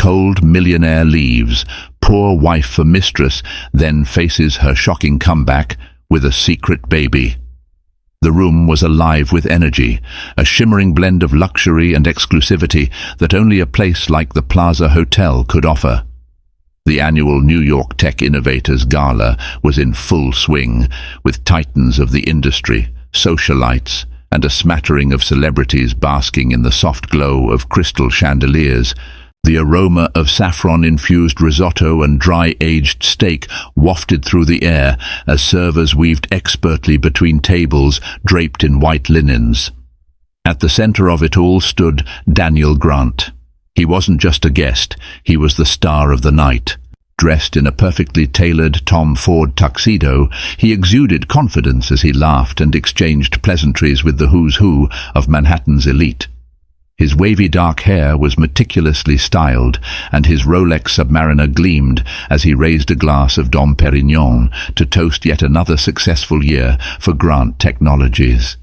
Cold Millionaire leaves. Poor wife for Mistress then faces her shocking comeback with a secret baby. The room was alive with energy, a shimmering blend of luxury and exclusivity that only a place like the Plaza Hotel could offer. The annual New York Tech Innovators Gala was in full swing, with titans of the industry, socialites, and a smattering of celebrities basking in the soft glow of crystal chandeliers. The aroma of saffron-infused risotto and dry-aged steak wafted through the air as servers weaved expertly between tables draped in white linens. At the center of it all stood Daniel Grant. He wasn't just a guest, he was the star of the night. Dressed in a perfectly tailored Tom Ford tuxedo, he exuded confidence as he laughed and exchanged pleasantries with the who's who of Manhattan's elite. His wavy dark hair was meticulously styled, and his Rolex Submariner gleamed as he raised a glass of Dom Perignon to toast yet another successful year for Grant Technologies.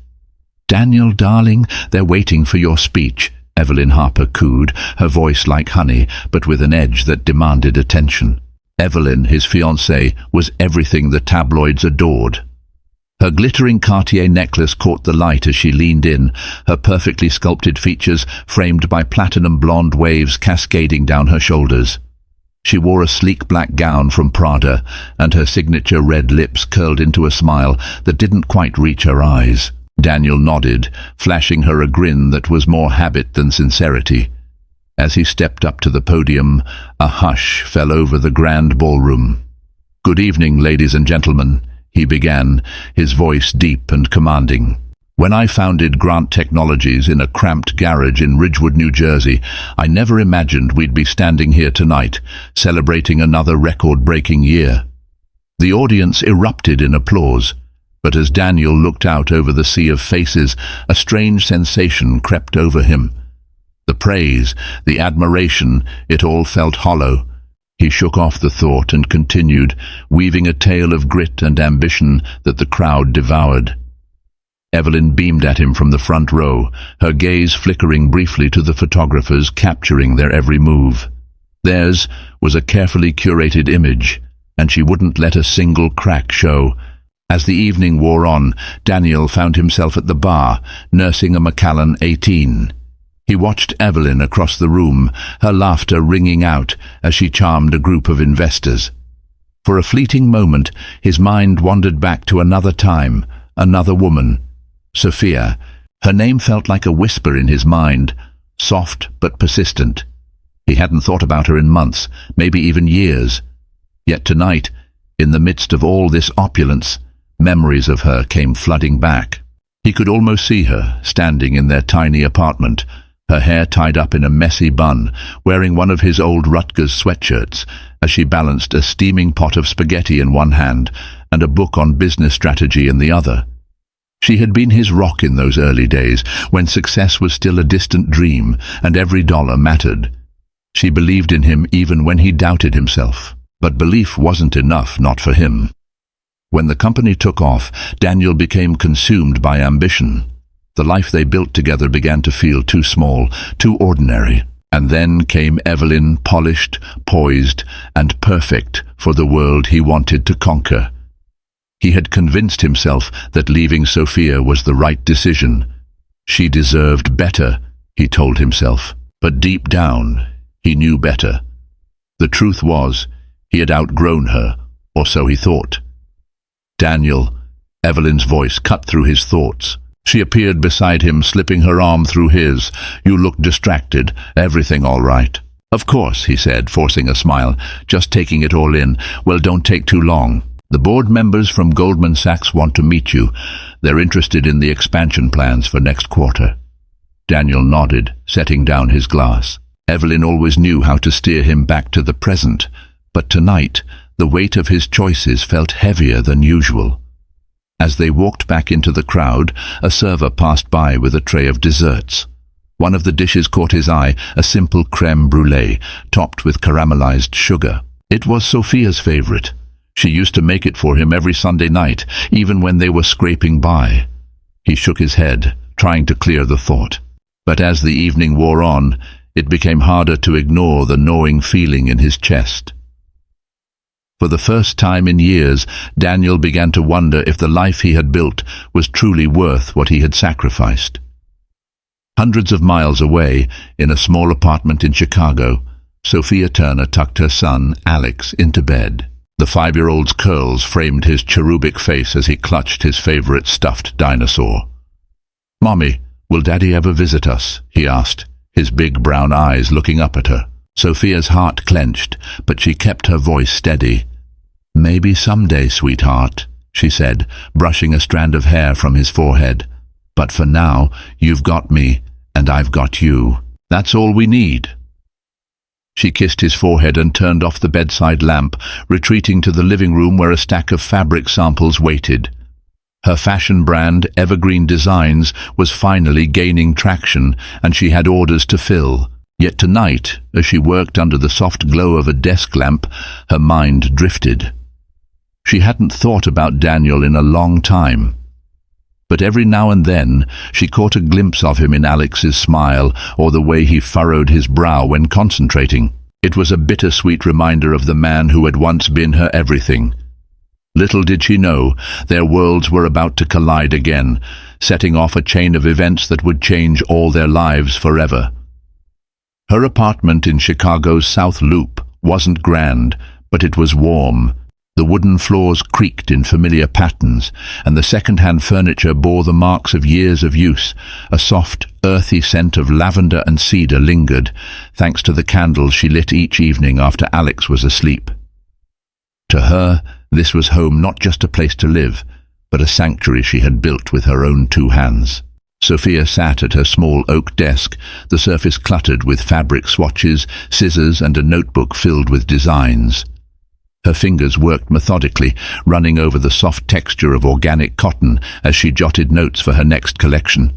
"Daniel, darling, they're waiting for your speech," Evelyn Harper cooed, her voice like honey, but with an edge that demanded attention. Evelyn, his fiancée, was everything the tabloids adored. Her glittering Cartier necklace caught the light as she leaned in, her perfectly sculpted features framed by platinum blonde waves cascading down her shoulders. She wore a sleek black gown from Prada, and her signature red lips curled into a smile that didn't quite reach her eyes. Daniel nodded, flashing her a grin that was more habit than sincerity. As he stepped up to the podium, a hush fell over the grand ballroom. "Good evening, ladies and gentlemen," he began, his voice deep and commanding. "When I founded Grant Technologies in a cramped garage in Ridgewood, New Jersey, I never imagined we'd be standing here tonight, celebrating another record-breaking year." The audience erupted in applause, but as Daniel looked out over the sea of faces, a strange sensation crept over him. The praise, the admiration, it all felt hollow. He shook off the thought and continued, weaving a tale of grit and ambition that the crowd devoured. Evelyn beamed at him from the front row, her gaze flickering briefly to the photographers, capturing their every move. Theirs was a carefully curated image, and she wouldn't let a single crack show. As the evening wore on, Daniel found himself at the bar, nursing a Macallan 18. He watched Evelyn across the room, her laughter ringing out as she charmed a group of investors. For a fleeting moment, his mind wandered back to another time, another woman. Sophia. Her name felt like a whisper in his mind, soft but persistent. He hadn't thought about her in months, maybe even years. Yet tonight, in the midst of all this opulence, memories of her came flooding back. He could almost see her, standing in their tiny apartment, her hair tied up in a messy bun, wearing one of his old Rutgers sweatshirts, as she balanced a steaming pot of spaghetti in one hand and a book on business strategy in the other. She had been his rock in those early days, when success was still a distant dream and every dollar mattered. She believed in him even when he doubted himself. But belief wasn't enough, not for him. When the company took off, Daniel became consumed by ambition. The life they built together began to feel too small, too ordinary. And then came Evelyn, polished, poised, and perfect for the world he wanted to conquer. He had convinced himself that leaving Sophia was the right decision. She deserved better, he told himself. But deep down, he knew better. The truth was, he had outgrown her, or so he thought. "Daniel," Evelyn's voice cut through his thoughts. She appeared beside him, slipping her arm through his. "You look distracted. Everything all right?" "Of course," he said, forcing a smile, just taking it all in. "Well, don't take too long. The board members from Goldman Sachs want to meet you. They're interested in the expansion plans for next quarter." Daniel nodded, setting down his glass. Evelyn always knew how to steer him back to the present, but tonight the weight of his choices felt heavier than usual. As they walked back into the crowd, a server passed by with a tray of desserts. One of the dishes caught his eye, a simple crème brûlée, topped with caramelized sugar. It was Sophia's favorite. She used to make it for him every Sunday night, even when they were scraping by. He shook his head, trying to clear the thought. But as the evening wore on, it became harder to ignore the gnawing feeling in his chest. For the first time in years, Daniel began to wonder if the life he had built was truly worth what he had sacrificed. Hundreds of miles away, in a small apartment in Chicago, Sophia Turner tucked her son, Alex, into bed. The 5-year-old's curls framed his cherubic face as he clutched his favorite stuffed dinosaur. "Mommy, will Daddy ever visit us?" he asked, his big brown eyes looking up at her. Sophia's heart clenched, but she kept her voice steady. "Maybe someday, sweetheart," she said, brushing a strand of hair from his forehead. "But for now, you've got me, and I've got you. That's all we need." She kissed his forehead and turned off the bedside lamp, retreating to the living room where a stack of fabric samples waited. Her fashion brand, Evergreen Designs, was finally gaining traction, and she had orders to fill. Yet tonight, as she worked under the soft glow of a desk lamp, her mind drifted. She hadn't thought about Daniel in a long time. But every now and then, she caught a glimpse of him in Alex's smile or the way he furrowed his brow when concentrating. It was a bittersweet reminder of the man who had once been her everything. Little did she know, their worlds were about to collide again, setting off a chain of events that would change all their lives forever. Her apartment in Chicago's South Loop wasn't grand, but it was warm. The wooden floors creaked in familiar patterns, and the second-hand furniture bore the marks of years of use. A soft, earthy scent of lavender and cedar lingered, thanks to the candles she lit each evening after Alex was asleep. To her, this was home, not just a place to live, but a sanctuary she had built with her own 2 hands. Sophia sat at her small oak desk, the surface cluttered with fabric swatches, scissors, and a notebook filled with designs. Her fingers worked methodically, running over the soft texture of organic cotton as she jotted notes for her next collection.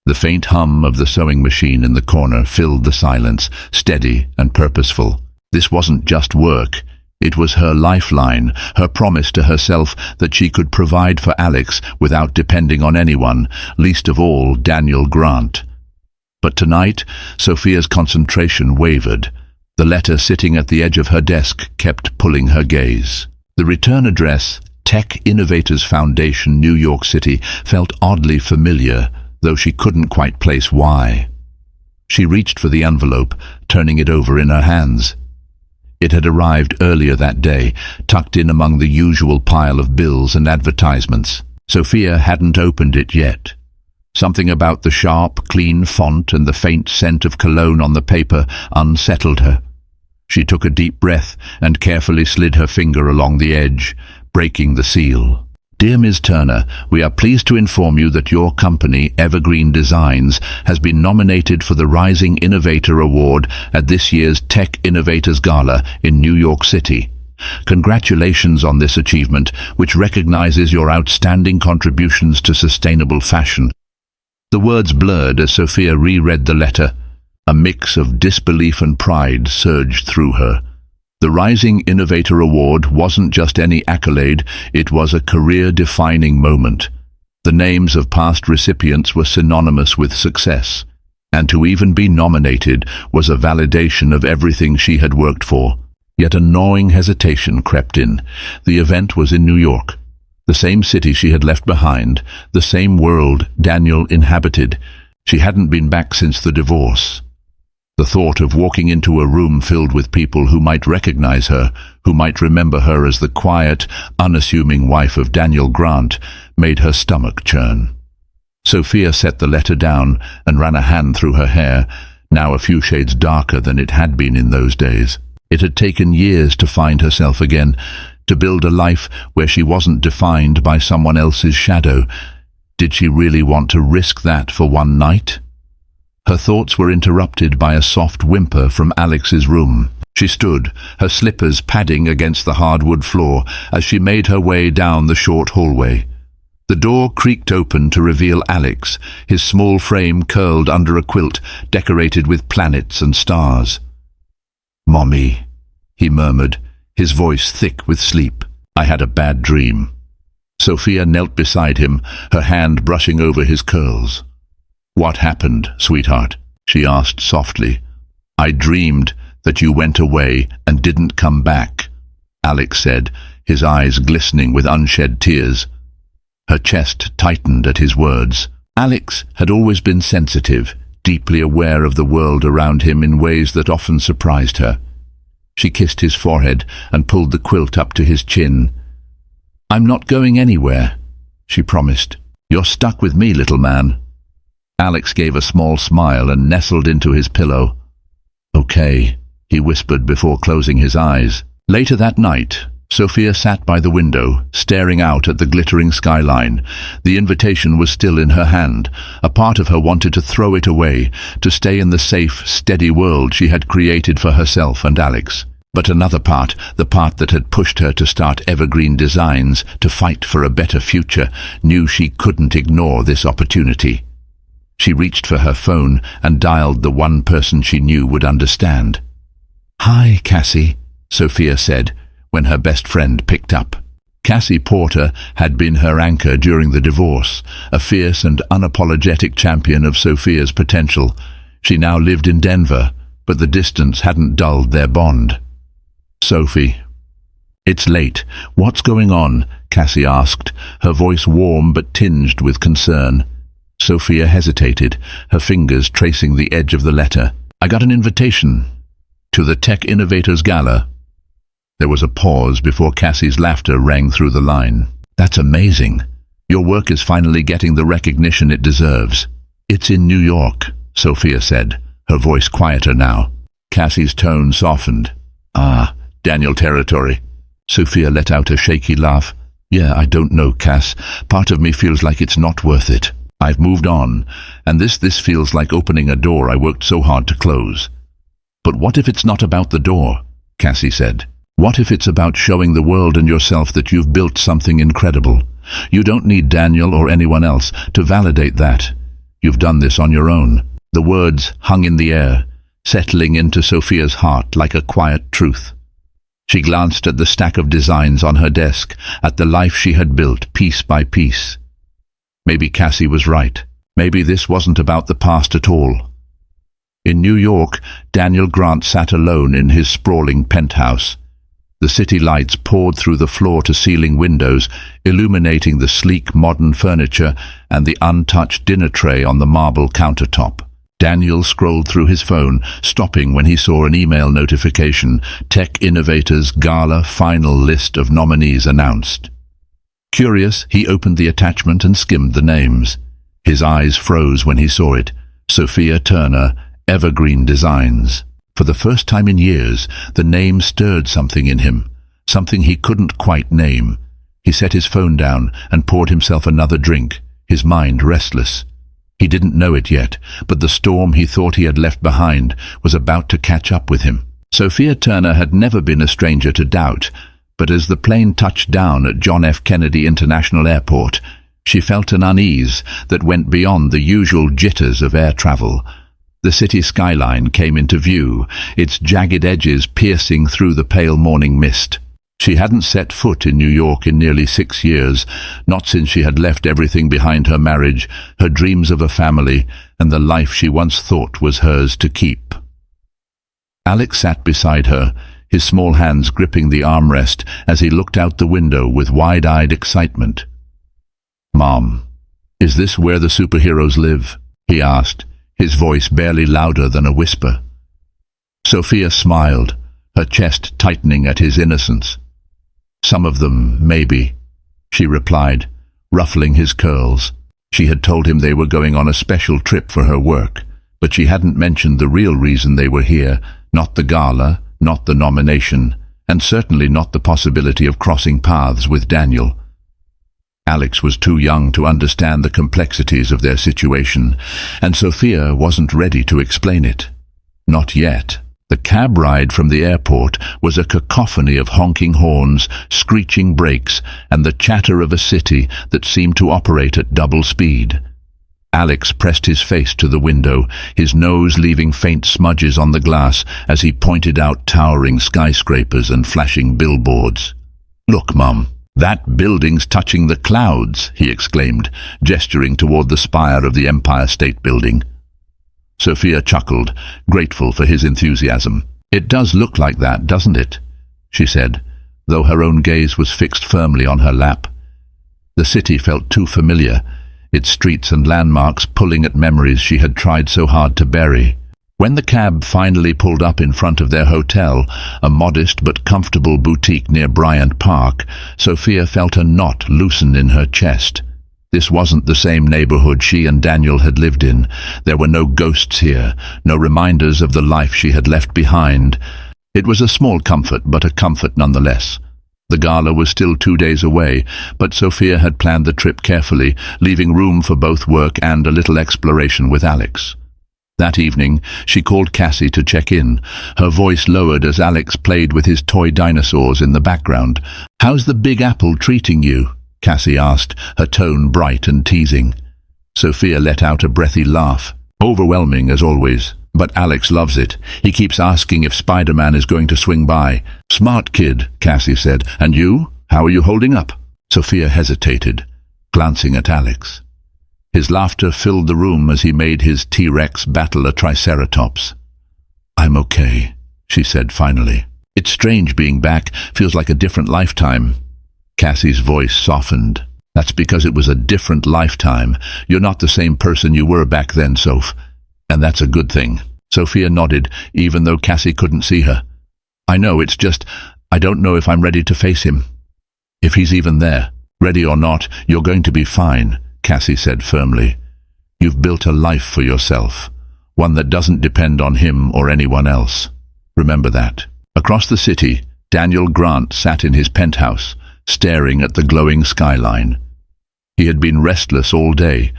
The faint hum of the sewing machine in the corner filled the silence, steady and purposeful. This wasn't just work. It was her lifeline, her promise to herself that she could provide for Alex without depending on anyone, least of all Daniel Grant. But tonight, Sophia's concentration wavered. The letter sitting at the edge of her desk kept pulling her gaze. The return address, Tech Innovators Foundation, New York City, felt oddly familiar, though she couldn't quite place why. She reached for the envelope, turning it over in her hands. It had arrived earlier that day, tucked in among the usual pile of bills and advertisements. Sophia hadn't opened it yet. Something about the sharp, clean font and the faint scent of cologne on the paper unsettled her. She took a deep breath and carefully slid her finger along the edge, breaking the seal. "Dear Ms. Turner, we are pleased to inform you that your company, Evergreen Designs, has been nominated for the Rising Innovator Award at this year's Tech Innovators Gala in New York City. Congratulations on this achievement, which recognizes your outstanding contributions to sustainable fashion." The words blurred as Sophia reread the letter. A mix of disbelief and pride surged through her. The Rising Innovator Award wasn't just any accolade, it was a career-defining moment. The names of past recipients were synonymous with success, and to even be nominated was a validation of everything she had worked for. Yet a gnawing hesitation crept in. The event was in New York, the same city she had left behind, the same world Daniel inhabited. She hadn't been back since the divorce. The thought of walking into a room filled with people who might recognize her, who might remember her as the quiet, unassuming wife of Daniel Grant, made her stomach churn. Sophia set the letter down and ran a hand through her hair, now a few shades darker than it had been in those days. It had taken years to find herself again, to build a life where she wasn't defined by someone else's shadow. Did she really want to risk that for one night? Her thoughts were interrupted by a soft whimper from Alex's room. She stood, her slippers padding against the hardwood floor as she made her way down the short hallway. The door creaked open to reveal Alex, his small frame curled under a quilt decorated with planets and stars. "Mommy," he murmured, his voice thick with sleep. "I had a bad dream." Sophia knelt beside him, her hand brushing over his curls. "What happened, sweetheart?" she asked softly. "I dreamed that you went away and didn't come back," Alex said, his eyes glistening with unshed tears. Her chest tightened at his words. Alex had always been sensitive, deeply aware of the world around him in ways that often surprised her. She kissed his forehead and pulled the quilt up to his chin. "I'm not going anywhere," she promised. "You're stuck with me, little man." Alex gave a small smile and nestled into his pillow. "Okay," he whispered before closing his eyes. Later that night, Sophia sat by the window, staring out at the glittering skyline. The invitation was still in her hand. A part of her wanted to throw it away, to stay in the safe, steady world she had created for herself and Alex. But another part, the part that had pushed her to start Evergreen Designs, to fight for a better future, knew she couldn't ignore this opportunity. She reached for her phone and dialed the one person she knew would understand. "Hi, Cassie," Sophia said, when her best friend picked up. Cassie Porter had been her anchor during the divorce, a fierce and unapologetic champion of Sophia's potential. She now lived in Denver, but the distance hadn't dulled their bond. "Sophie." "It's late. What's going on?" Cassie asked, her voice warm but tinged with concern. Sophia hesitated, her fingers tracing the edge of the letter. "I got an invitation to the Tech Innovators Gala." There was a pause before Cassie's laughter rang through the line. "That's amazing. Your work is finally getting the recognition it deserves." "It's in New York," Sophia said, her voice quieter now. Cassie's tone softened. "Ah, Daniel territory." Sophia let out a shaky laugh. "Yeah, I don't know, Cass. Part of me feels like it's not worth it. I've moved on, and this feels like opening a door I worked so hard to close." "But what if it's not about the door?" Cassie said. "What if it's about showing the world and yourself that you've built something incredible? You don't need Daniel or anyone else to validate that. You've done this on your own." The words hung in the air, settling into Sophia's heart like a quiet truth. She glanced at the stack of designs on her desk, at the life she had built piece by piece. Maybe Cassie was right. Maybe this wasn't about the past at all. In New York, Daniel Grant sat alone in his sprawling penthouse. The city lights poured through the floor-to-ceiling windows, illuminating the sleek modern furniture and the untouched dinner tray on the marble countertop. Daniel scrolled through his phone, stopping when he saw an email notification. Tech Innovators Gala final list of nominees announced. Curious, he opened the attachment and skimmed the names. His eyes froze when he saw it. Sophia Turner, Evergreen Designs. For the first time in years, the name stirred something in him, something he couldn't quite name. He set his phone down and poured himself another drink, his mind restless. He didn't know it yet, but the storm he thought he had left behind was about to catch up with him. Sophia Turner had never been a stranger to doubt, but as the plane touched down at John F. Kennedy International Airport, she felt an unease that went beyond the usual jitters of air travel. The city skyline came into view, its jagged edges piercing through the pale morning mist. She hadn't set foot in New York in nearly 6 years, not since she had left everything behind: her marriage, her dreams of a family, and the life she once thought was hers to keep. Alex sat beside her, his small hands gripping the armrest as he looked out the window with wide-eyed excitement. "Mom, is this where the superheroes live?" he asked, his voice barely louder than a whisper. Sophia smiled, her chest tightening at his innocence. "Some of them, maybe," she replied, ruffling his curls. She had told him they were going on a special trip for her work, but she hadn't mentioned the real reason they were here, not the gala, not the nomination, and certainly not the possibility of crossing paths with Daniel. Alex was too young to understand the complexities of their situation, and Sophia wasn't ready to explain it. Not yet. The cab ride from the airport was a cacophony of honking horns, screeching brakes, and the chatter of a city that seemed to operate at double speed. Alex pressed his face to the window, his nose leaving faint smudges on the glass as he pointed out towering skyscrapers and flashing billboards. "Look, Mum. That building's touching the clouds," he exclaimed, gesturing toward the spire of the Empire State Building. Sophia chuckled, grateful for his enthusiasm. "It does look like that, doesn't it?" she said, though her own gaze was fixed firmly on her lap. The city felt too familiar, its streets and landmarks pulling at memories she had tried so hard to bury. When the cab finally pulled up in front of their hotel, a modest but comfortable boutique near Bryant Park, Sophia felt a knot loosen in her chest. This wasn't the same neighborhood she and Daniel had lived in. There were no ghosts here, no reminders of the life she had left behind. It was a small comfort, but a comfort nonetheless. The gala was still 2 days away, but Sophia had planned the trip carefully, leaving room for both work and a little exploration with Alex. That evening, she called Cassie to check in. Her voice lowered as Alex played with his toy dinosaurs in the background. "How's the Big Apple treating you?" Cassie asked, her tone bright and teasing. Sophia let out a breathy laugh. "Overwhelming, as always. But Alex loves it. He keeps asking if Spider-Man is going to swing by." "Smart kid," Cassie said. "And you? How are you holding up?" Sophia hesitated, glancing at Alex. His laughter filled the room as he made his T-Rex battle a Triceratops. "I'm okay," she said finally. "It's strange being back. Feels like a different lifetime." Cassie's voice softened. "That's because it was a different lifetime. You're not the same person you were back then, Soph. And that's a good thing." Sophia nodded, even though Cassie couldn't see her. "I know, it's just, I don't know if I'm ready to face him. If he's even there. Ready or not, you're going to be fine," Cassie said firmly. "You've built a life for yourself, one that doesn't depend on him or anyone else. Remember that." Across the city, Daniel Grant sat in his penthouse, staring at the glowing skyline. He had been restless all day,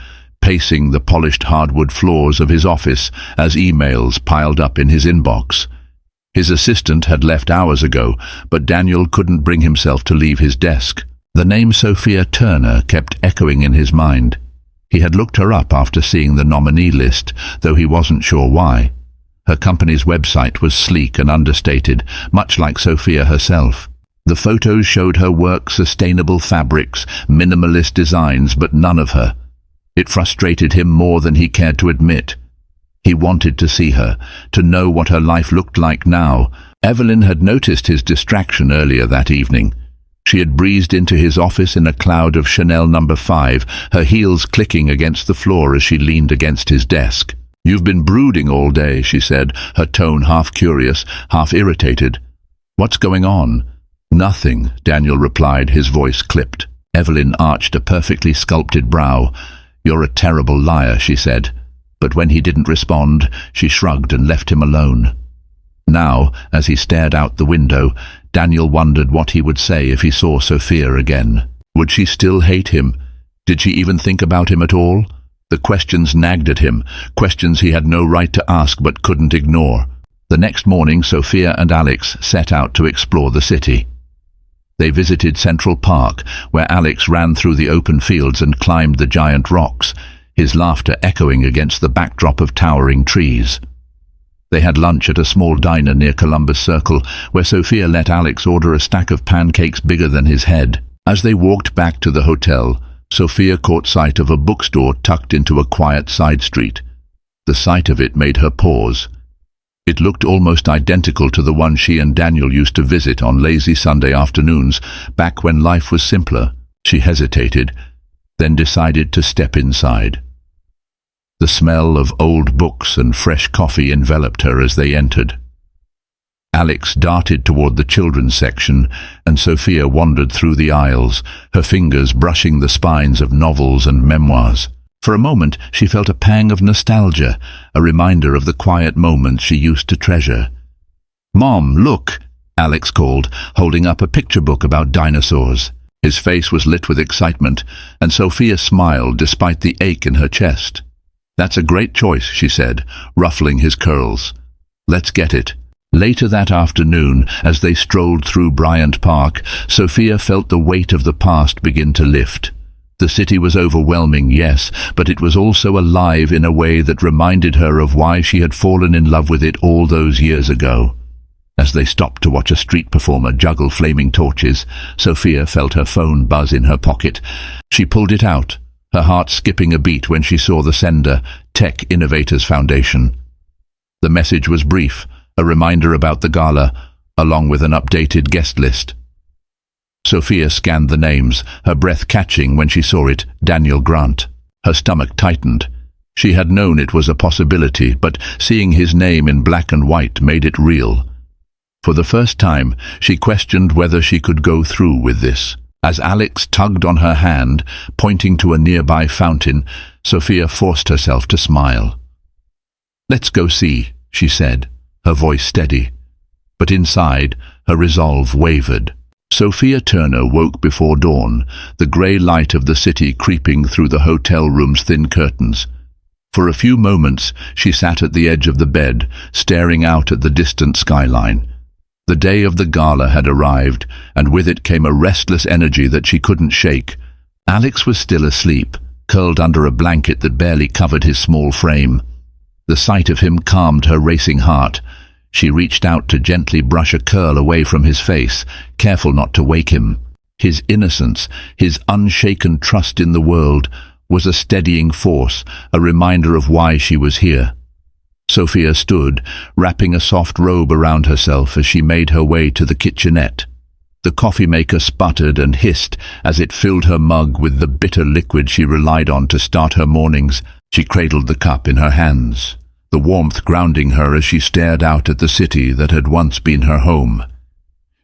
pacing the polished hardwood floors of his office as emails piled up in his inbox. His assistant had left hours ago, but Daniel couldn't bring himself to leave his desk. The name Sophia Turner kept echoing in his mind. He had looked her up after seeing the nominee list, though he wasn't sure why. Her company's website was sleek and understated, much like Sophia herself. The photos showed her work sustainable fabrics, minimalist designs, but none of her. It frustrated him more than he cared to admit. He wanted to see her, to know what her life looked like now. Evelyn had noticed his distraction earlier that evening. She had breezed into his office in a cloud of Chanel No. 5, her heels clicking against the floor as she leaned against his desk. "You've been brooding all day," she said, her tone half curious, half irritated. "What's going on?" "Nothing," Daniel replied, his voice clipped. Evelyn arched a perfectly sculpted brow. "You're a terrible liar," she said. But when he didn't respond, she shrugged and left him alone. Now, as he stared out the window, Daniel wondered what he would say if he saw Sophia again. Would she still hate him? Did she even think about him at all? The questions nagged at him, questions he had no right to ask but couldn't ignore. The next morning, Sophia and Alex set out to explore the city. They visited Central Park, where Alex ran through the open fields and climbed the giant rocks, his laughter echoing against the backdrop of towering trees. They had lunch at a small diner near Columbus Circle, where Sophia let Alex order a stack of pancakes bigger than his head. As they walked back to the hotel, Sophia caught sight of a bookstore tucked into a quiet side street. The sight of it made her pause. It looked almost identical to the one she and Daniel used to visit on lazy Sunday afternoons, back when life was simpler. She hesitated, then decided to step inside. The smell of old books and fresh coffee enveloped her as they entered. Alex darted toward the children's section, and Sophia wandered through the aisles, her fingers brushing the spines of novels and memoirs. For a moment, she felt a pang of nostalgia, a reminder of the quiet moments she used to treasure. "Mom, look!" Alex called, holding up a picture book about dinosaurs. His face was lit with excitement, and Sophia smiled despite the ache in her chest. "That's a great choice," she said, ruffling his curls. "Let's get it." Later that afternoon, as they strolled through Bryant Park, Sophia felt the weight of the past begin to lift. The city was overwhelming, yes, but it was also alive in a way that reminded her of why she had fallen in love with it all those years ago. As they stopped to watch a street performer juggle flaming torches, Sophia felt her phone buzz in her pocket. She pulled it out, her heart skipping a beat when she saw the sender, Tech Innovators Foundation. The message was brief, a reminder about the gala, along with an updated guest list. Sophia scanned the names, her breath catching when she saw it, Daniel Grant. Her stomach tightened. She had known it was a possibility, but seeing his name in black and white made it real. For the first time, she questioned whether she could go through with this. As Alex tugged on her hand, pointing to a nearby fountain, Sophia forced herself to smile. "Let's go see," she said, her voice steady. But inside, her resolve wavered. Sophia Turner woke before dawn, the grey light of the city creeping through the hotel room's thin curtains. For a few moments, she sat at the edge of the bed, staring out at the distant skyline. The day of the gala had arrived, and with it came a restless energy that she couldn't shake. Alex was still asleep, curled under a blanket that barely covered his small frame. The sight of him calmed her racing heart. She reached out to gently brush a curl away from his face, careful not to wake him. His innocence, his unshaken trust in the world, was a steadying force, a reminder of why she was here. Sophia stood, wrapping a soft robe around herself as she made her way to the kitchenette. The coffee maker sputtered and hissed as it filled her mug with the bitter liquid she relied on to start her mornings. She cradled the cup in her hands, the warmth grounding her as she stared out at the city that had once been her home.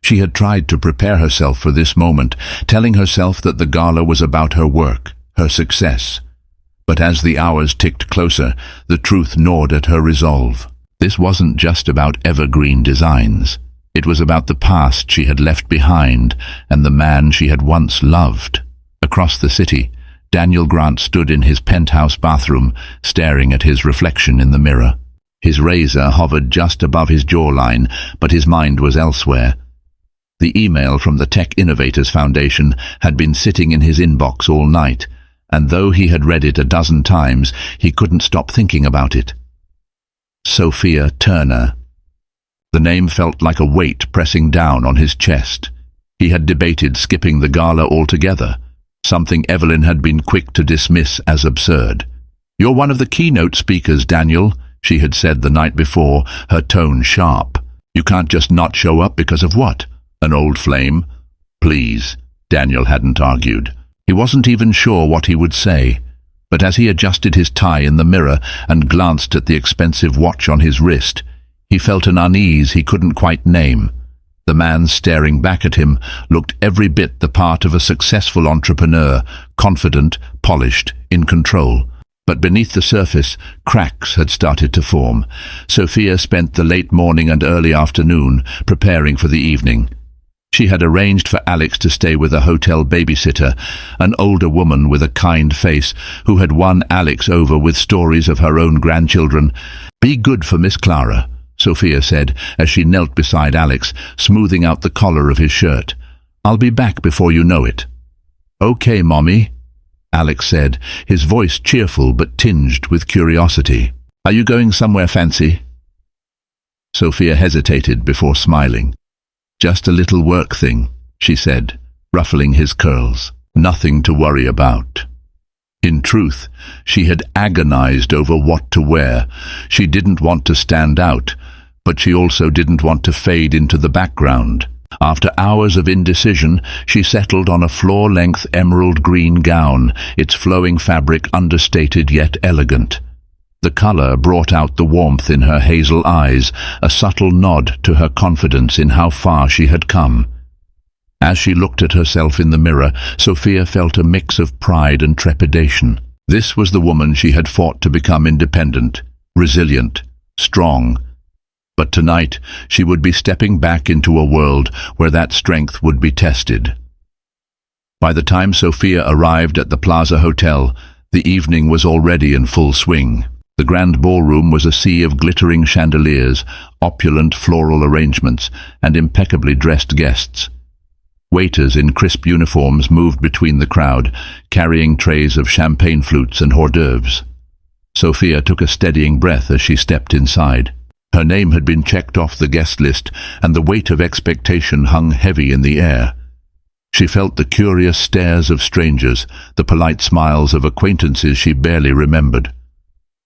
She had tried to prepare herself for this moment, telling herself that the gala was about her work, her success. But as the hours ticked closer, the truth gnawed at her resolve. This wasn't just about evergreen designs. It was about the past she had left behind and the man she had once loved. Across the city, Daniel Grant stood in his penthouse bathroom, staring at his reflection in the mirror. His razor hovered just above his jawline, but his mind was elsewhere. The email from the Tech Innovators Foundation had been sitting in his inbox all night, and though he had read it a dozen times, he couldn't stop thinking about it. Sophia Turner. The name felt like a weight pressing down on his chest. He had debated skipping the gala altogether, something Evelyn had been quick to dismiss as absurd. "You're one of the keynote speakers, Daniel," she had said the night before, her tone sharp. "You can't just not show up because of what? An old flame?" "Please," Daniel hadn't argued. He wasn't even sure what he would say, but as he adjusted his tie in the mirror and glanced at the expensive watch on his wrist, he felt an unease he couldn't quite name. The man staring back at him looked every bit the part of a successful entrepreneur, confident, polished, in control. But beneath the surface, cracks had started to form. Sophia spent the late morning and early afternoon preparing for the evening. She had arranged for Alex to stay with a hotel babysitter, an older woman with a kind face who had won Alex over with stories of her own grandchildren. "Be good for Miss Clara," Sophia said as she knelt beside Alex, smoothing out the collar of his shirt. "I'll be back before you know it." "Okay, Mommy," Alex said, his voice cheerful but tinged with curiosity. "Are you going somewhere fancy?" Sophia hesitated before smiling. "Just a little work thing," she said, ruffling his curls. "Nothing to worry about." In truth, she had agonized over what to wear. She didn't want to stand out, but she also didn't want to fade into the background. After hours of indecision, she settled on a floor-length emerald green gown, its flowing fabric understated yet elegant. The color brought out the warmth in her hazel eyes, a subtle nod to her confidence in how far she had come. As she looked at herself in the mirror, Sophia felt a mix of pride and trepidation. This was the woman she had fought to become independent, resilient, strong. But tonight she would be stepping back into a world where that strength would be tested. By the time Sophia arrived at the Plaza Hotel, the evening was already in full swing. The grand ballroom was a sea of glittering chandeliers, opulent floral arrangements, and impeccably dressed guests. Waiters in crisp uniforms moved between the crowd, carrying trays of champagne flutes and hors d'oeuvres. Sophia took a steadying breath as she stepped inside. Her name had been checked off the guest list, and the weight of expectation hung heavy in the air. She felt the curious stares of strangers, the polite smiles of acquaintances she barely remembered.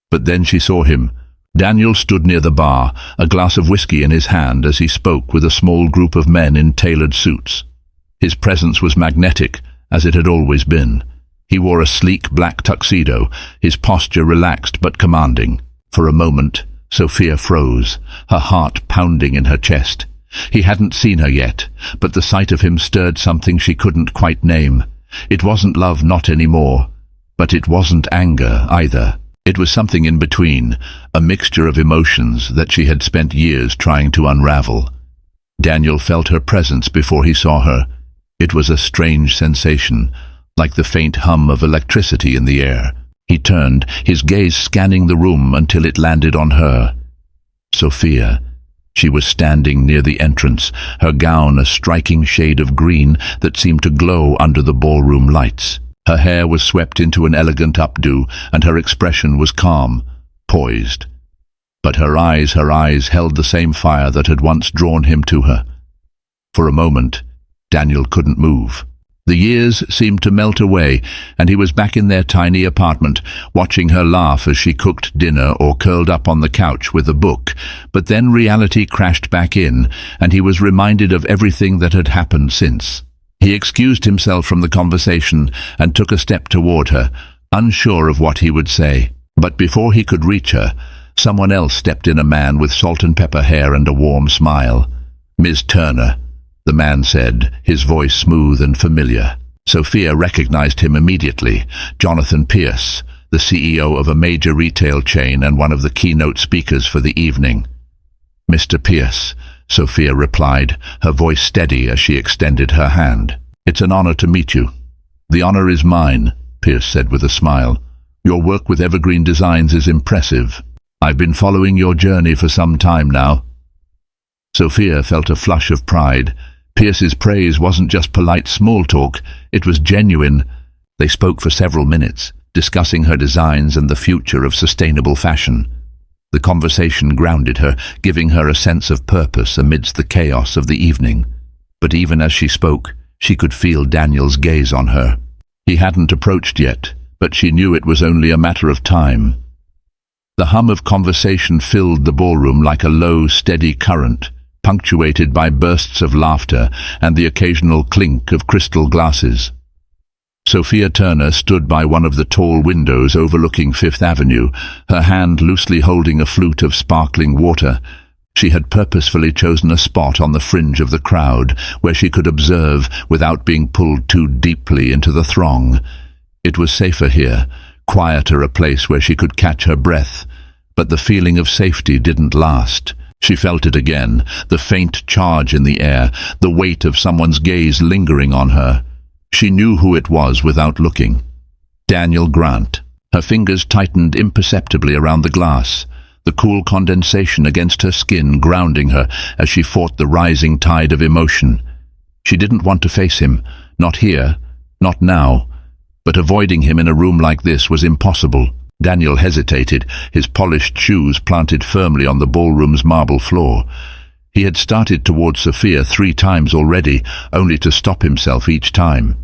But then she saw him, Daniel stood near the bar, a glass of whiskey in his hand as he spoke with a small group of men in tailored suits. His presence was magnetic, as it had always been. He wore a sleek black tuxedo, his posture relaxed but commanding. For a moment, Sophia froze, her heart pounding in her chest. He hadn't seen her yet, but the sight of him stirred something she couldn't quite name. It wasn't love, not anymore, but it wasn't anger either. It was something in between, a mixture of emotions that she had spent years trying to unravel. Daniel felt her presence before he saw her. It was a strange sensation, like the faint hum of electricity in the air. He turned, his gaze scanning the room until it landed on her. Sophia. She was standing near the entrance, her gown a striking shade of green that seemed to glow under the ballroom lights. Her hair was swept into an elegant updo, and her expression was calm, poised. But her eyes held the same fire that had once drawn him to her. For a moment, Daniel couldn't move. The years seemed to melt away, and he was back in their tiny apartment, watching her laugh as she cooked dinner or curled up on the couch with a book. But then reality crashed back in, and he was reminded of everything that had happened since. He excused himself from the conversation and took a step toward her, unsure of what he would say. But before he could reach her, someone else stepped in, a man with salt and pepper hair and a warm smile. "Miss Turner," the man said, his voice smooth and familiar. Sophia recognized him immediately. Jonathan Pierce, the CEO of a major retail chain and one of the keynote speakers for the evening. "Mr. Pierce," Sophia replied, her voice steady as she extended her hand. "It's an honor to meet you." "The honor is mine," Pierce said with a smile. "Your work with Evergreen Designs is impressive. I've been following your journey for some time now." Sophia felt a flush of pride. Pierce's praise wasn't just polite small talk, it was genuine. They spoke for several minutes, discussing her designs and the future of sustainable fashion. The conversation grounded her, giving her a sense of purpose amidst the chaos of the evening. But even as she spoke, she could feel Daniel's gaze on her. He hadn't approached yet, but she knew it was only a matter of time. The hum of conversation filled the ballroom like a low, steady current, punctuated by bursts of laughter and the occasional clink of crystal glasses. Sophia Turner stood by one of the tall windows overlooking Fifth Avenue, her hand loosely holding a flute of sparkling water. She had purposefully chosen a spot on the fringe of the crowd where she could observe without being pulled too deeply into the throng. It was safer here, quieter, a place where she could catch her breath. But the feeling of safety didn't last. She felt it again, the faint charge in the air, the weight of someone's gaze lingering on her. She knew who it was without looking. Daniel Grant. Her fingers tightened imperceptibly around the glass, the cool condensation against her skin grounding her as she fought the rising tide of emotion. She didn't want to face him, not here, not now, but avoiding him in a room like this was impossible. Daniel hesitated, his polished shoes planted firmly on the ballroom's marble floor. He had started towards Sophia 3 times already, only to stop himself each time.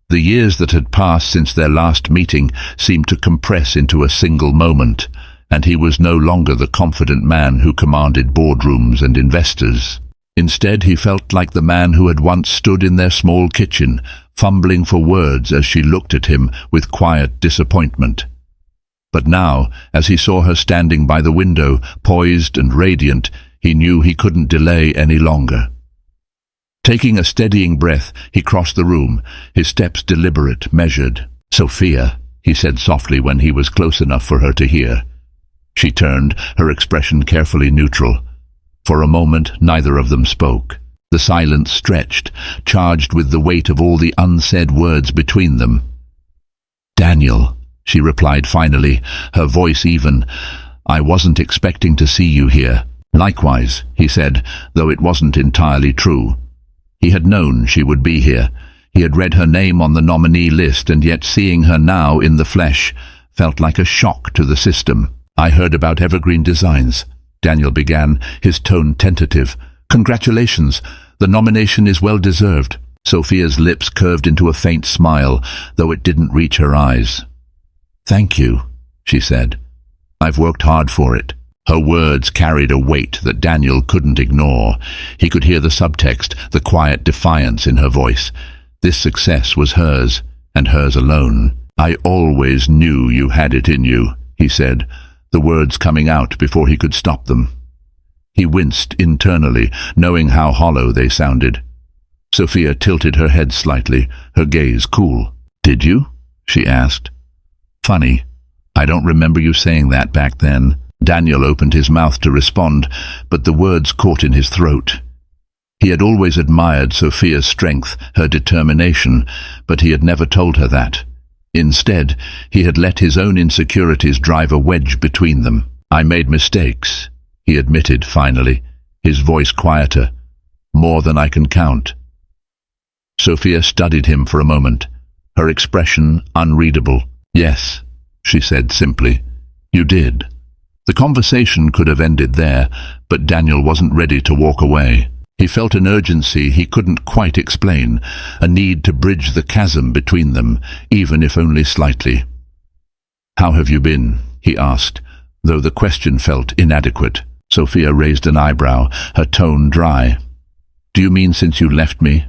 The years that had passed since their last meeting seemed to compress into a single moment, and he was no longer the confident man who commanded boardrooms and investors. Instead, he felt like the man who had once stood in their small kitchen, fumbling for words as she looked at him with quiet disappointment. But now, as he saw her standing by the window, poised and radiant, he knew he couldn't delay any longer. Taking a steadying breath, he crossed the room, his steps deliberate, measured. "Sophia," he said softly when he was close enough for her to hear. She turned, her expression carefully neutral. For a moment, neither of them spoke. The silence stretched, charged with the weight of all the unsaid words between them. "Daniel," she replied finally, her voice even. "I wasn't expecting to see you here." "Likewise," he said, though it wasn't entirely true. He had known she would be here. He had read her name on the nominee list, and yet seeing her now in the flesh felt like a shock to the system. "I heard about Evergreen Designs," Daniel began, his tone tentative. "Congratulations. The nomination is well deserved." Sophia's lips curved into a faint smile, though it didn't reach her eyes. "Thank you," she said. "I've worked hard for it." Her words carried a weight that Daniel couldn't ignore. He could hear the subtext, the quiet defiance in her voice. This success was hers, and hers alone. "I always knew you had it in you," he said, the words coming out before he could stop them. He winced internally, knowing how hollow they sounded. Sophia tilted her head slightly, her gaze cool. "Did you?" she asked. "Funny. I don't remember you saying that back then." Daniel opened his mouth to respond, but the words caught in his throat. He had always admired Sophia's strength, her determination, but he had never told her that. Instead, he had let his own insecurities drive a wedge between them. "I made mistakes," he admitted finally, his voice quieter. "More than I can count." Sophia studied him for a moment, her expression unreadable. "Yes," she said simply. "You did." The conversation could have ended there, but Daniel wasn't ready to walk away. He felt an urgency he couldn't quite explain, a need to bridge the chasm between them, even if only slightly. "How have you been?" he asked, though the question felt inadequate. Sophia raised an eyebrow, her tone dry. "Do you mean since you left me,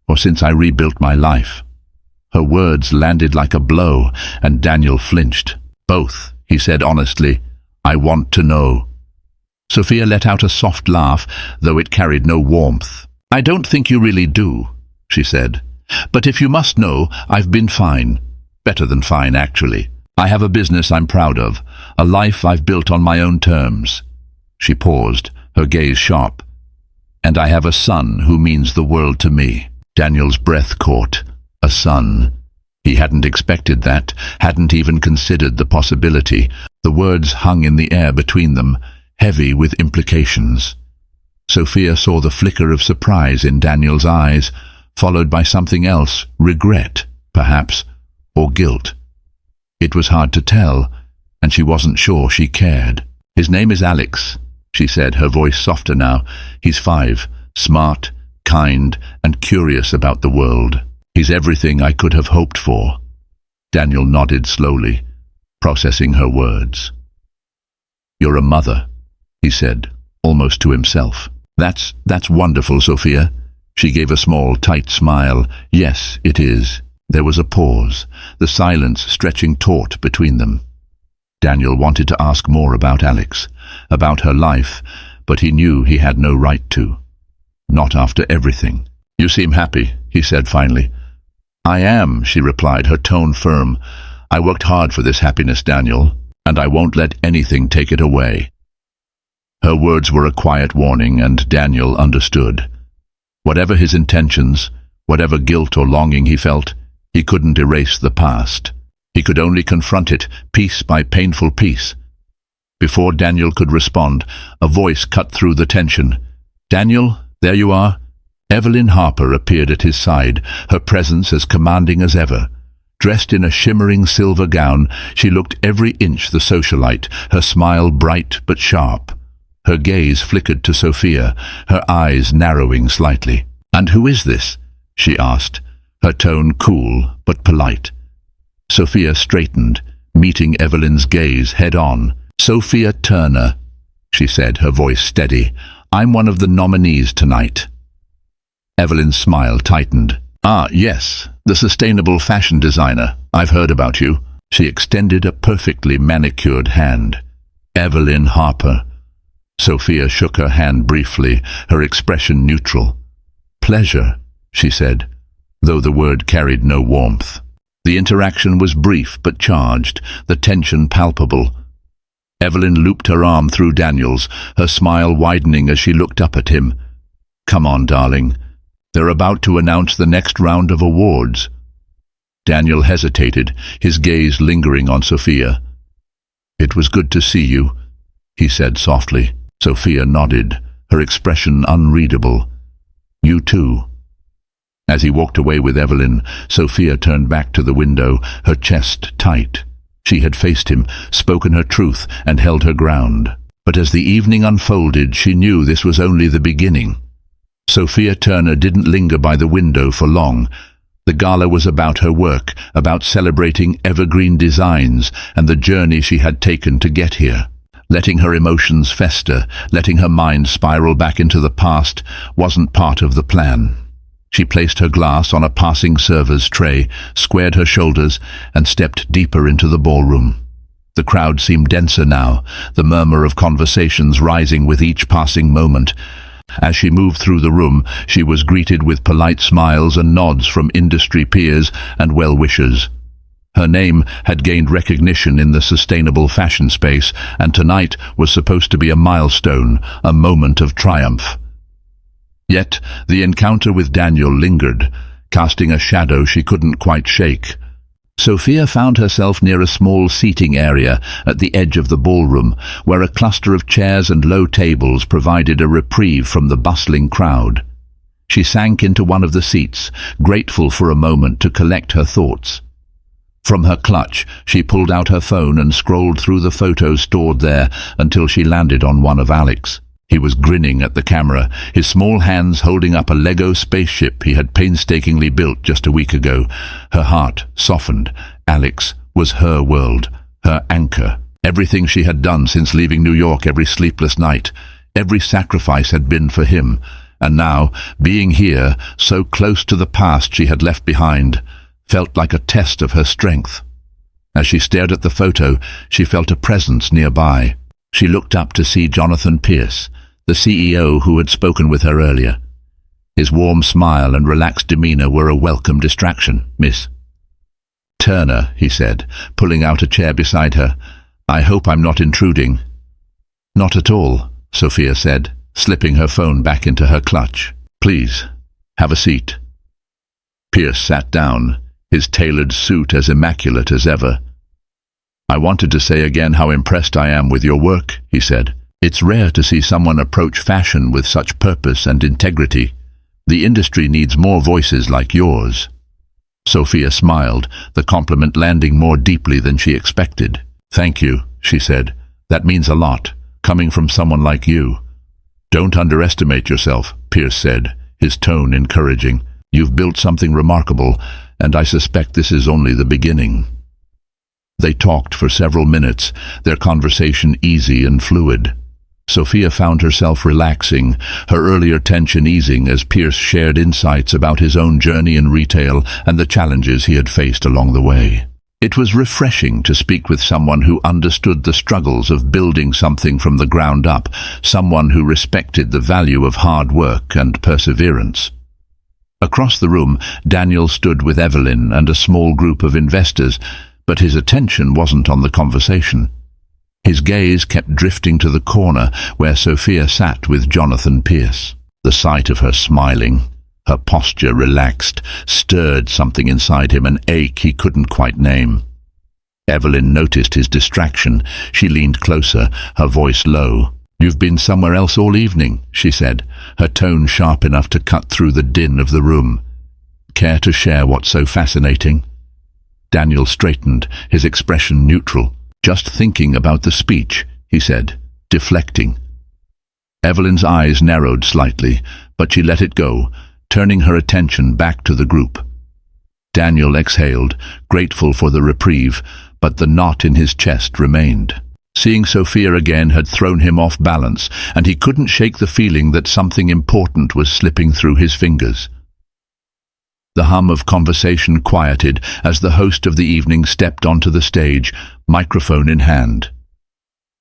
or since I rebuilt my life?" Her words landed like a blow, and Daniel flinched. "Both," he said honestly. "I want to know." Sophia let out a soft laugh, though it carried no warmth. "I don't think you really do," she said. "But if you must know, I've been fine. Better than fine, actually. I have a business I'm proud of, a life I've built on my own terms." She paused, her gaze sharp. "And I have a son who means the world to me." Daniel's breath caught. A son. He hadn't expected that, hadn't even considered the possibility. The words hung in the air between them, heavy with implications. Sophia saw the flicker of surprise in Daniel's eyes, followed by something else, regret, perhaps, or guilt. It was hard to tell, and she wasn't sure she cared. "His name is Alex," she said, her voice softer now. "He's 5, smart, kind, and curious about the world. He's everything I could have hoped for." Daniel nodded slowly, processing her words. "You're a mother," he said, almost to himself. That's wonderful, Sophia." She gave a small, tight smile. "Yes, it is." There was a pause, the silence stretching taut between them. Daniel wanted to ask more about Alex, about her life, but he knew he had no right to. Not after everything. "You seem happy," he said finally. "I am," she replied, her tone firm. "I worked hard for this happiness, Daniel, and I won't let anything take it away." Her words were a quiet warning, and Daniel understood. Whatever his intentions, whatever guilt or longing he felt, he couldn't erase the past. He could only confront it, piece by painful piece. Before Daniel could respond, a voice cut through the tension. "Daniel, there you are." Evelyn Harper appeared at his side, her presence as commanding as ever. Dressed in a shimmering silver gown, she looked every inch the socialite, her smile bright but sharp. Her gaze flickered to Sophia, her eyes narrowing slightly. "And who is this?" she asked, her tone cool but polite. Sophia straightened, meeting Evelyn's gaze head-on. "Sophia Turner," she said, her voice steady. "I'm one of the nominees tonight." Evelyn's smile tightened. "Ah, yes, the sustainable fashion designer. I've heard about you." She extended a perfectly manicured hand. "Evelyn Harper." Sophia shook her hand briefly, her expression neutral. "Pleasure," she said, though the word carried no warmth. The interaction was brief but charged, the tension palpable. Evelyn looped her arm through Daniel's, her smile widening as she looked up at him. "Come on, darling. They're about to announce the next round of awards." Daniel hesitated, his gaze lingering on Sophia. "It was good to see you," he said softly. Sophia nodded, her expression unreadable. "You too." As he walked away with Evelyn, Sophia turned back to the window, her chest tight. She had faced him, spoken her truth, and held her ground. But as the evening unfolded, she knew this was only the beginning. Sophia Turner didn't linger by the window for long. The gala was about her work, about celebrating evergreen designs and the journey she had taken to get here. Letting her emotions fester, letting her mind spiral back into the past, wasn't part of the plan. She placed her glass on a passing server's tray, squared her shoulders, and stepped deeper into the ballroom. The crowd seemed denser now, the murmur of conversations rising with each passing moment. As she moved through the room, she was greeted with polite smiles and nods from industry peers and well-wishers. Her name had gained recognition in the sustainable fashion space, and tonight was supposed to be a milestone, a moment of triumph. Yet the encounter with Daniel lingered, casting a shadow she couldn't quite shake. Sophia found herself near a small seating area at the edge of the ballroom, where a cluster of chairs and low tables provided a reprieve from the bustling crowd. She sank into one of the seats, grateful for a moment to collect her thoughts. From her clutch, she pulled out her phone and scrolled through the photos stored there until she landed on one of Alex. He was grinning at the camera, his small hands holding up a Lego spaceship he had painstakingly built just a week ago. Her heart softened. Alex was her world, her anchor. Everything she had done since leaving New York, every sleepless night, every sacrifice had been for him. And now, being here, so close to the past she had left behind, felt like a test of her strength. As she stared at the photo, she felt a presence nearby. She looked up to see Jonathan Pierce, the CEO who had spoken with her earlier. His warm smile and relaxed demeanor were a welcome distraction. "Miss Turner," he said, pulling out a chair beside her. "I hope I'm not intruding." "Not at all," Sophia said, slipping her phone back into her clutch. "Please, have a seat." Pierce sat down, his tailored suit as immaculate as ever. "I wanted to say again how impressed I am with your work," he said. "It's rare to see someone approach fashion with such purpose and integrity. The industry needs more voices like yours." Sophia smiled, the compliment landing more deeply than she expected. "Thank you," she said. "That means a lot, coming from someone like you." "Don't underestimate yourself," Pierce said, his tone encouraging. "You've built something remarkable, and I suspect this is only the beginning." They talked for several minutes, their conversation easy and fluid. Sophia found herself relaxing, her earlier tension easing as Pierce shared insights about his own journey in retail and the challenges he had faced along the way. It was refreshing to speak with someone who understood the struggles of building something from the ground up, someone who respected the value of hard work and perseverance. Across the room, Daniel stood with Evelyn and a small group of investors, but his attention wasn't on the conversation. His gaze kept drifting to the corner where Sophia sat with Jonathan Pierce. The sight of her smiling, her posture relaxed, stirred something inside him, an ache he couldn't quite name. Evelyn noticed his distraction. She leaned closer, her voice low. "You've been somewhere else all evening," she said, her tone sharp enough to cut through the din of the room. "Care to share what's so fascinating?" Daniel straightened, his expression neutral. "Just thinking about the speech," he said, deflecting. Evelyn's eyes narrowed slightly, but she let it go, turning her attention back to the group. Daniel exhaled, grateful for the reprieve, but the knot in his chest remained. Seeing Sophia again had thrown him off balance, and he couldn't shake the feeling that something important was slipping through his fingers. The hum of conversation quieted as the host of the evening stepped onto the stage, microphone in hand.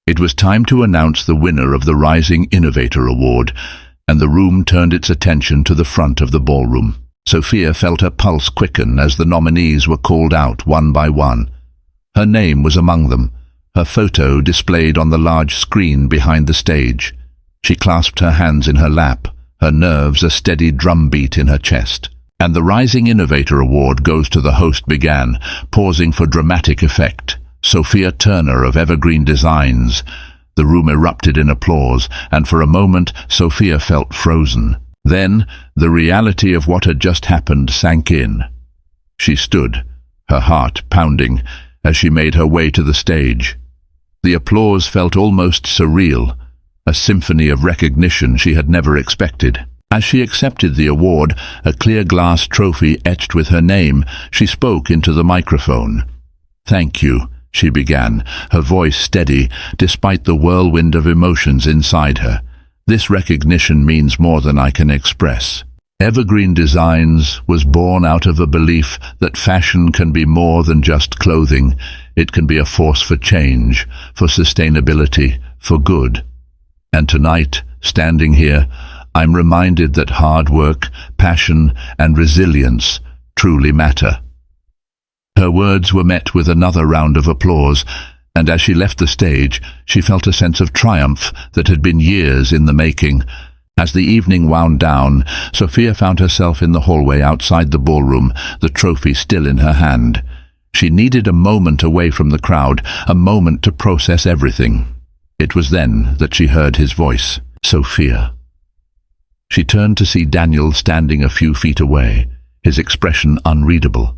It was time to announce the winner of the Rising Innovator Award, and the room turned its attention to the front of the ballroom. Sophia felt her pulse quicken as the nominees were called out one by one. Her name was among them, her photo displayed on the large screen behind the stage. She clasped her hands in her lap, her nerves a steady drumbeat in her chest. "And the Rising Innovator Award goes to the host," began, pausing for dramatic effect. "Sophia Turner of Evergreen Designs." The room erupted in applause, and for a moment Sophia felt frozen. Then the reality of what had just happened sank in. She stood, her heart pounding, as she made her way to the stage. The applause felt almost surreal, a symphony of recognition she had never expected. As she accepted the award, a clear glass trophy etched with her name, she spoke into the microphone. "Thank you," she began, her voice steady despite the whirlwind of emotions inside her. "This recognition means more than I can express." Evergreen Designs was born out of a belief that fashion can be more than just clothing. It can be a force for change, for sustainability, for good. And tonight, standing here, I'm reminded that hard work, passion, and resilience truly matter. Her words were met with another round of applause, and as she left the stage, she felt a sense of triumph that had been years in the making. As the evening wound down, Sophia found herself in the hallway outside the ballroom, the trophy still in her hand. She needed a moment away from the crowd, a moment to process everything. It was then that she heard his voice. "Sophia." She turned to see Daniel standing a few feet away, his expression unreadable.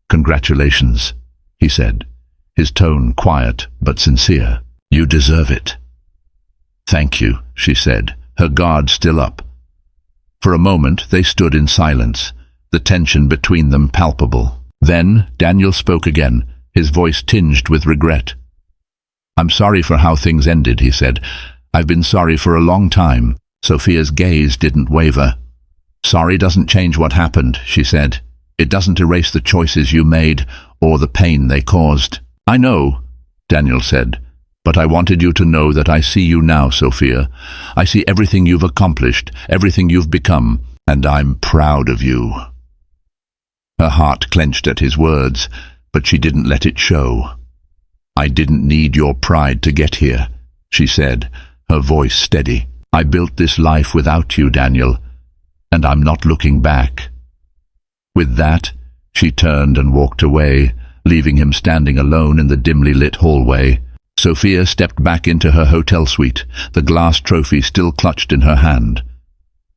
"Congratulations," he said, his tone quiet but sincere. "You deserve it." "Thank you," she said, her guard still up. For a moment they stood in silence, the tension between them palpable. Then Daniel spoke again, his voice tinged with regret. "I'm sorry for how things ended," he said. "I've been sorry for a long time." Sophia's gaze didn't waver. "Sorry doesn't change what happened," she said. "It doesn't erase the choices you made or the pain they caused." "I know," Daniel said, "but I wanted you to know that I see you now, Sophia. I see everything you've accomplished, everything you've become, and I'm proud of you." Her heart clenched at his words, but she didn't let it show. "I didn't need your pride to get here," she said, her voice steady. "I built this life without you, Daniel, and I'm not looking back." With that, she turned and walked away, leaving him standing alone in the dimly lit hallway. Sophia stepped back into her hotel suite, the glass trophy still clutched in her hand.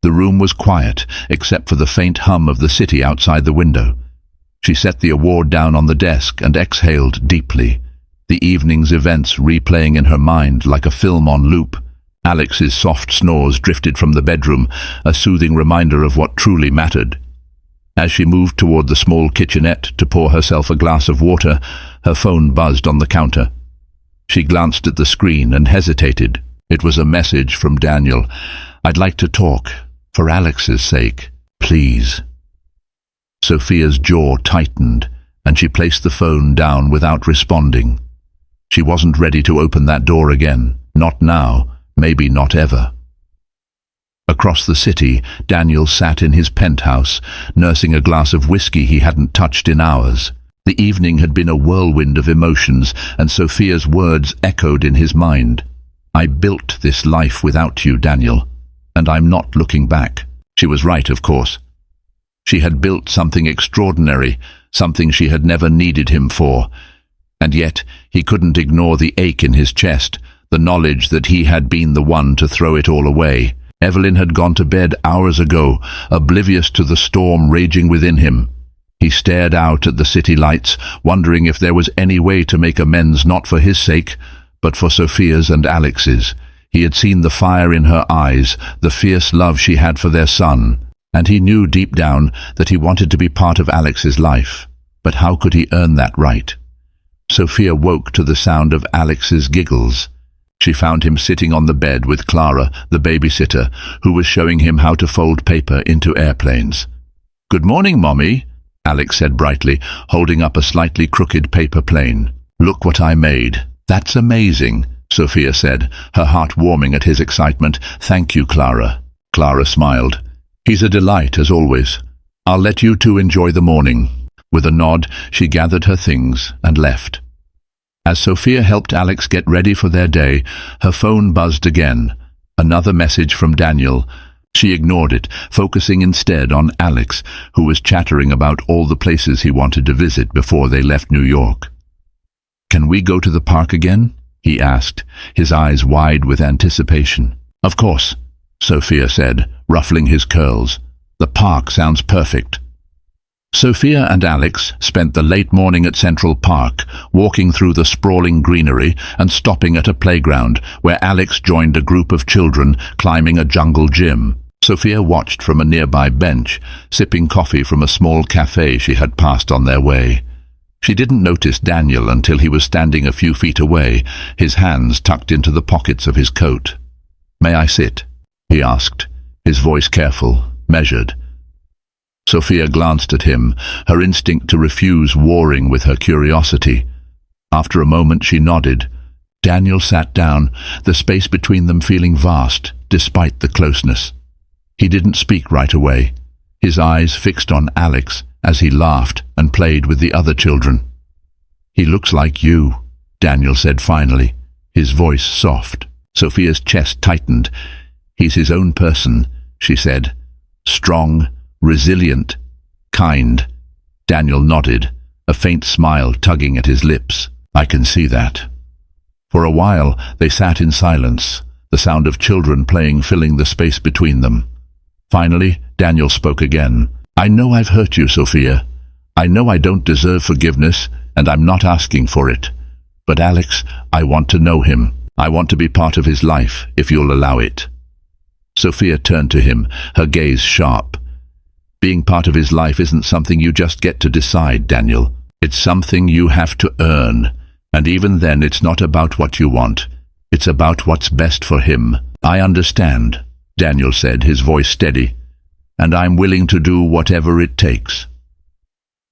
The room was quiet, except for the faint hum of the city outside the window. She set the award down on the desk and exhaled deeply, the evening's events replaying in her mind like a film on loop. Alex's soft snores drifted from the bedroom, a soothing reminder of what truly mattered. As she moved toward the small kitchenette to pour herself a glass of water, her phone buzzed on the counter. She glanced at the screen and hesitated. It was a message from Daniel. "I'd like to talk, for Alex's sake, please." Sophia's jaw tightened, and she placed the phone down without responding. She wasn't ready to open that door again. Not now, maybe not ever. Across the city, Daniel sat in his penthouse, nursing a glass of whiskey he hadn't touched in hours. The evening had been a whirlwind of emotions, and Sophia's words echoed in his mind. "I built this life without you, Daniel, and I'm not looking back." She was right, of course. She had built something extraordinary, something she had never needed him for. And yet he couldn't ignore the ache in his chest, the knowledge that he had been the one to throw it all away. Evelyn had gone to bed hours ago, oblivious to the storm raging within him. He stared out at the city lights, wondering if there was any way to make amends, not for his sake, but for Sophia's and Alex's. He had seen the fire in her eyes, the fierce love she had for their son, and he knew deep down that he wanted to be part of Alex's life. But how could he earn that right? Sophia woke to the sound of Alex's giggles. She found him sitting on the bed with Clara, the babysitter, who was showing him how to fold paper into airplanes. "Good morning, Mommy," Alex said brightly, holding up a slightly crooked paper plane. "Look what I made." "That's amazing," Sophia said, her heart warming at his excitement. "Thank you, Clara." Clara smiled. "He's a delight, as always. I'll let you two enjoy the morning." With a nod, she gathered her things and left. As Sophia helped Alex get ready for their day, her phone buzzed again. Another message from Daniel. She ignored it, focusing instead on Alex, who was chattering about all the places he wanted to visit before they left New York. "Can we go to the park again?" he asked, his eyes wide with anticipation. "Of course," Sophia said, ruffling his curls. "The park sounds perfect." Sophia and Alex spent the late morning at Central Park, walking through the sprawling greenery and stopping at a playground where Alex joined a group of children climbing a jungle gym. Sophia watched from a nearby bench, sipping coffee from a small cafe she had passed on their way. She didn't notice Daniel until he was standing a few feet away, his hands tucked into the pockets of his coat. "May I sit?" he asked, his voice careful, measured. Sophia glanced at him, her instinct to refuse warring with her curiosity. After a moment she nodded. Daniel sat down, the space between them feeling vast, despite the closeness. He didn't speak right away, his eyes fixed on Alex as he laughed and played with the other children. "He looks like you," Daniel said finally, his voice soft. Sophia's chest tightened. "He's his own person," she said. "Strong, resilient, kind." Daniel nodded, a faint smile tugging at his lips. "I can see that." For a while they sat in silence, the sound of children playing filling the space between them. Finally, Daniel spoke again. "I know I've hurt you, Sophia. I know I don't deserve forgiveness, and I'm not asking for it. But Alex, I want to know him. I want to be part of his life, if you'll allow it." Sophia turned to him, her gaze sharp. "Being part of his life isn't something you just get to decide, Daniel. It's something you have to earn. And even then, it's not about what you want. It's about what's best for him." "I understand," Daniel said, his voice steady. "And I'm willing to do whatever it takes."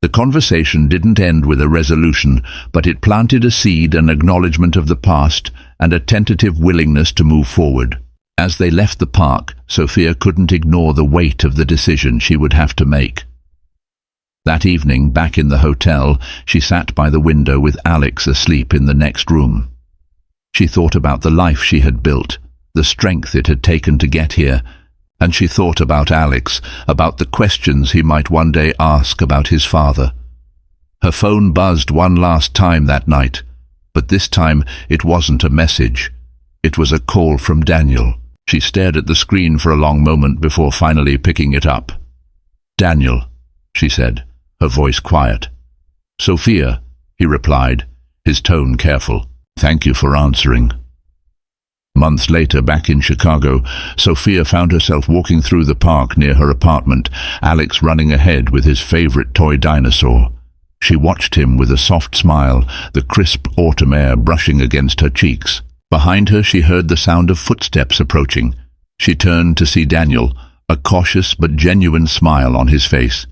The conversation didn't end with a resolution, but it planted a seed, an acknowledgement of the past, and a tentative willingness to move forward. As they left the park, Sophia couldn't ignore the weight of the decision she would have to make. That evening, back in the hotel, she sat by the window with Alex asleep in the next room. She thought about the life she had built, the strength it had taken to get here, and she thought about Alex, about the questions he might one day ask about his father. Her phone buzzed one last time that night, but this time it wasn't a message. It was a call from Daniel. She stared at the screen for a long moment before finally picking it up. "Daniel," she said, her voice quiet. "Sophia," he replied, his tone careful. "Thank you for answering." Months later, back in Chicago, Sophia found herself walking through the park near her apartment, Alex running ahead with his favorite toy dinosaur. She watched him with a soft smile, the crisp autumn air brushing against her cheeks. Behind her she heard the sound of footsteps approaching. She turned to see Daniel, a cautious but genuine smile on his face.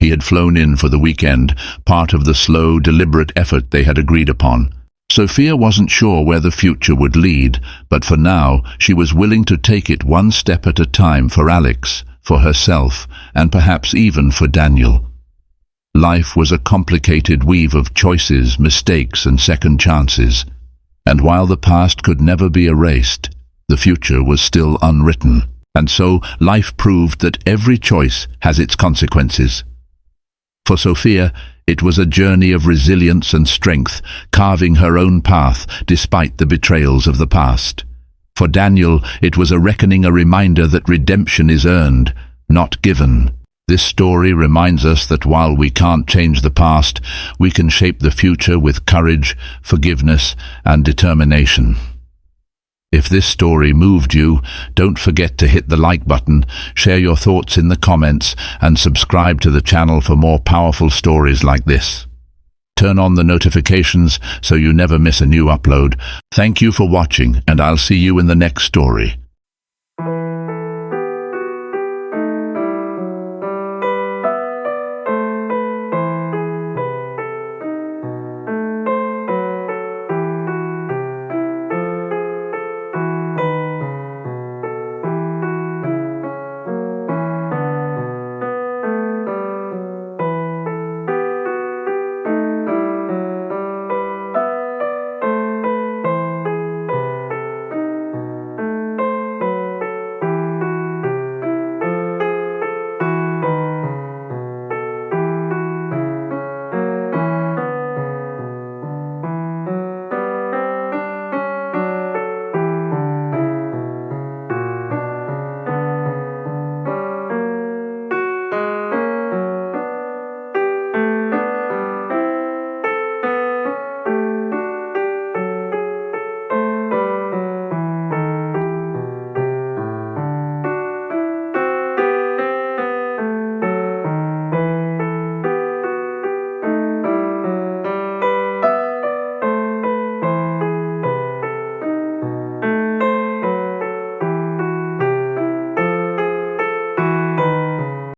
He had flown in for the weekend, part of the slow, deliberate effort they had agreed upon. Sophia wasn't sure where the future would lead, but for now she was willing to take it one step at a time for Alex, for herself, and perhaps even for Daniel. Life was a complicated weave of choices, mistakes, and second chances. And while the past could never be erased, the future was still unwritten. And so life proved that every choice has its consequences. For Sophia, it was a journey of resilience and strength, carving her own path despite the betrayals of the past. For Daniel, it was a reckoning, a reminder that redemption is earned, not given. This story reminds us that while we can't change the past, we can shape the future with courage, forgiveness, and determination. If this story moved you, don't forget to hit the like button, share your thoughts in the comments, and subscribe to the channel for more powerful stories like this. Turn on the notifications so you never miss a new upload. Thank you for watching, and I'll see you in the next story.